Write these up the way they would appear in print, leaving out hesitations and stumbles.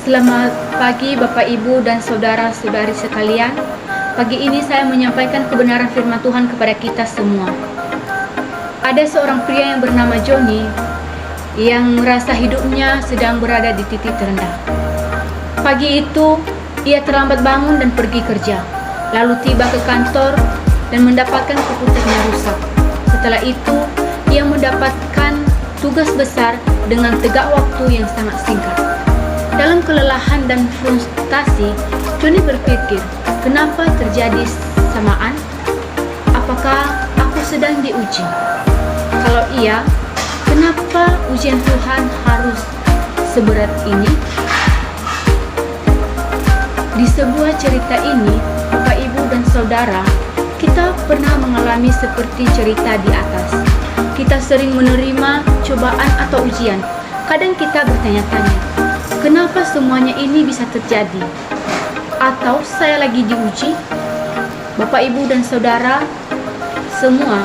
Selamat pagi Bapak Ibu dan saudara-saudari sekalian. Pagi ini saya menyampaikan kebenaran firman Tuhan kepada kita semua. Ada seorang pria yang bernama Johnny yang merasa hidupnya sedang berada di titik terendah. Pagi itu ia terlambat bangun dan pergi kerja, lalu tiba ke kantor dan mendapatkan komputernya rusak. Setelah itu ia mendapatkan tugas besar dengan tegak waktu yang sangat singkat. Dalam kelelahan dan frustasi, Johnny berpikir, kenapa terjadi samaan? Apakah aku sedang diuji? Kalau iya, kenapa ujian Tuhan harus seberat ini? Di sebuah cerita ini, Bapak, Ibu, dan Saudara, kita pernah mengalami seperti cerita di atas. Kita sering menerima cobaan atau ujian. Kadang kita bertanya-tanya, kenapa semuanya ini bisa terjadi? Atau saya lagi diuji? Bapak, Ibu, dan Saudara, semua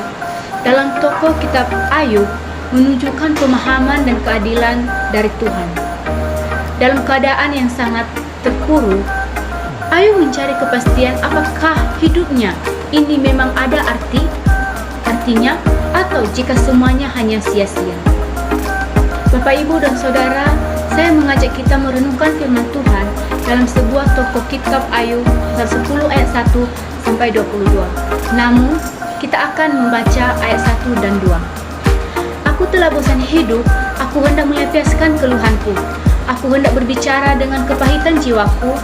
dalam tokoh kitab Ayub menunjukkan pemahaman dan keadilan dari Tuhan. Dalam keadaan yang sangat terpuruk, Ayub mencari kepastian apakah hidupnya ini memang ada artinya, atau jika semuanya hanya sia-sia. Bapak, Ibu, dan Saudara, saya mengajak kita merenungkan firman Tuhan dalam sebuah tokoh kitab Ayub 10 ayat 1 sampai 22. Namun, kita akan membaca ayat 1 dan 2. Aku telah bosan hidup, aku hendak melampiaskan keluhanku. Aku hendak berbicara dengan kepahitan jiwaku.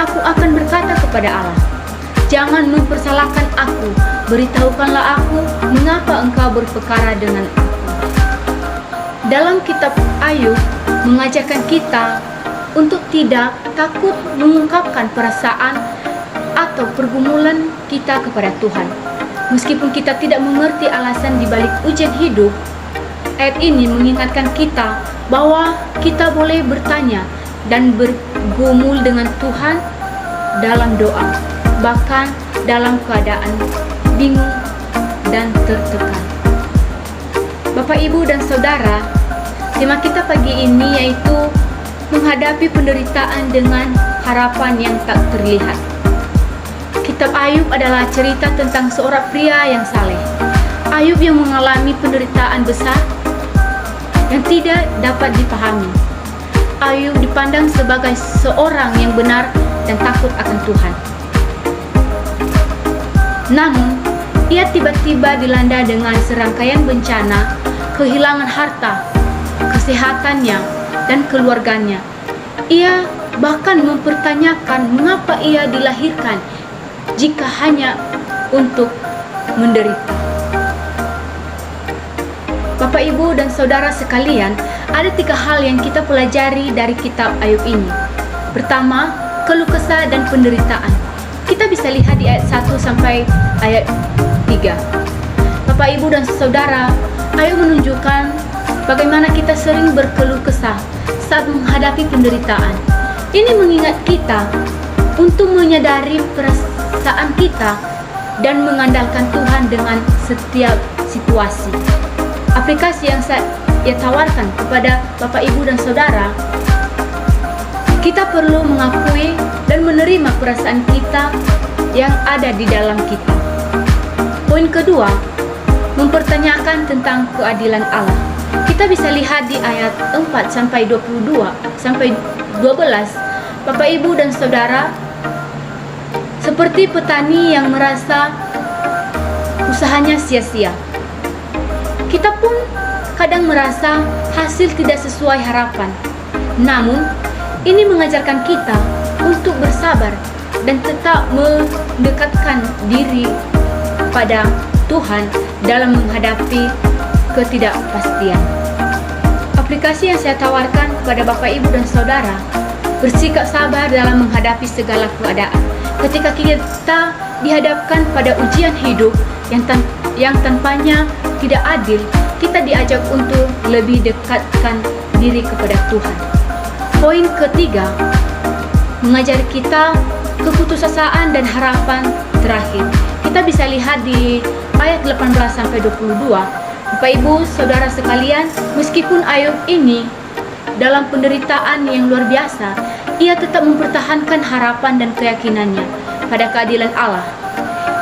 Aku akan berkata kepada Allah, jangan mempersalahkan aku, beritahukanlah aku mengapa engkau berperkara dengan aku. Dalam kitab Ayub mengajarkan kita untuk tidak takut mengungkapkan perasaan atau pergumulan kita kepada Tuhan. Meskipun kita tidak mengerti alasan di balik ujian hidup, ayat ini mengingatkan kita bahwa kita boleh bertanya dan bergumul dengan Tuhan dalam doa, bahkan dalam keadaan bingung dan tertekan. Bapak, Ibu, dan Saudara, tema kita pagi ini yaitu menghadapi penderitaan dengan harapan yang tak terlihat. Kitab Ayub adalah cerita tentang seorang pria yang saleh. Ayub yang mengalami penderitaan besar yang tidak dapat dipahami. Ayub dipandang sebagai seorang yang benar dan takut akan Tuhan. Namun, ia tiba-tiba dilanda dengan serangkaian bencana, kehilangan harta, kesehatannya, dan keluarganya. Ia bahkan mempertanyakan mengapa ia dilahirkan jika hanya untuk menderita. Bapak, Ibu, dan Saudara sekalian, ada 3 hal yang kita pelajari dari kitab Ayub ini. Pertama, keluh kesah dan penderitaan. Kita bisa lihat di ayat 1 sampai ayat 3. Bapak, Ibu, dan Saudara, Ayub menunjukkan bagaimana kita sering berkeluh kesah saat menghadapi penderitaan. Ini mengingat kita untuk menyadari perasaan kita dan mengandalkan Tuhan dengan setiap situasi. Aplikasi yang saya tawarkan kepada Bapak, Ibu, dan Saudara, kita perlu mengakui dan menerima perasaan kita yang ada di dalam kita. Poin kedua, mempertanyakan tentang keadilan Allah. Kita bisa lihat di ayat 4 sampai 22 sampai 12. Bapak, Ibu, dan Saudara, seperti petani yang merasa usahanya sia-sia. Kita pun kadang merasa hasil tidak sesuai harapan. Namun, ini mengajarkan kita untuk bersabar dan tetap mendekatkan diri pada Tuhan dalam menghadapi ketidakpastian. Aplikasi yang saya tawarkan kepada Bapak, Ibu, dan Saudara, bersikap sabar dalam menghadapi segala keadaan. Ketika kita dihadapkan pada ujian hidup yang tampaknya tidak adil, kita diajak untuk lebih dekatkan diri kepada Tuhan. Poin ketiga, mengajari kita keputusasaan dan harapan terakhir. Kita bisa lihat di ayat 18 sampai 22. Bapak, Ibu, Saudara sekalian, meskipun Ayub ini dalam penderitaan yang luar biasa, ia tetap mempertahankan harapan dan keyakinannya pada keadilan Allah.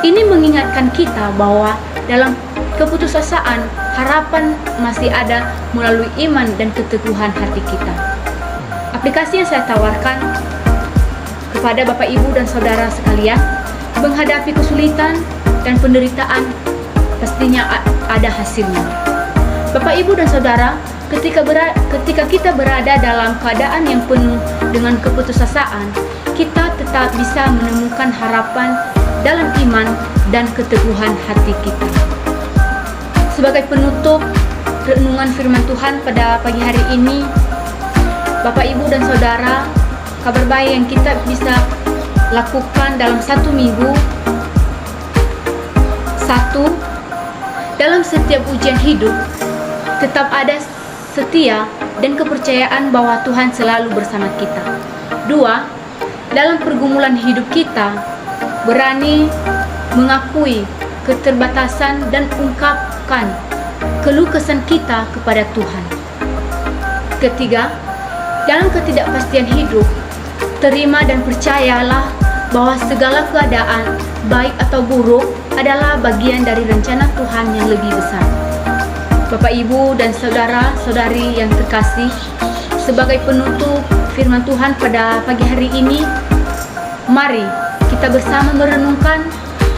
Ini mengingatkan kita bahwa dalam keputusasaan, harapan masih ada melalui iman dan keteguhan hati kita. Aplikasi yang saya tawarkan kepada Bapak, Ibu, dan Saudara sekalian, menghadapi kesulitan dan penderitaan pastinya ada hasilnya. Bapak, Ibu, dan Saudara, ketika kita berada dalam keadaan yang penuh dengan keputusasaan, kita tetap bisa menemukan harapan dalam iman dan keteguhan hati kita. Sebagai penutup renungan firman Tuhan pada pagi hari ini, Bapak, Ibu, dan Saudara, kabar baik yang kita bisa lakukan dalam satu minggu. Satu, dalam setiap ujian hidup, tetap ada setia dan kepercayaan bahwa Tuhan selalu bersama kita. Dua, dalam pergumulan hidup kita, berani mengakui keterbatasan dan ungkapkan keluh kesah kita kepada Tuhan. Ketiga, dalam ketidakpastian hidup, terima dan percayalah bahwa segala keadaan, baik atau buruk, adalah bagian dari rencana Tuhan yang lebih besar. Bapak, Ibu, dan saudara-saudari yang terkasih, sebagai penutup firman Tuhan pada pagi hari ini, mari kita bersama merenungkan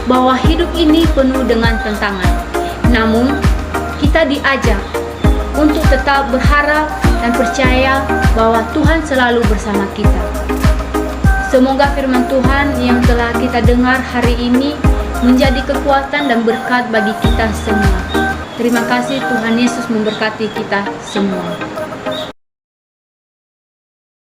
bahwa hidup ini penuh dengan tantangan. Namun, kita diajak untuk tetap berharap dan percaya bahwa Tuhan selalu bersama kita. Semoga firman Tuhan yang telah kita dengar hari ini menjadi kekuatan dan berkat bagi kita semua. Terima kasih, Tuhan Yesus memberkati kita semua.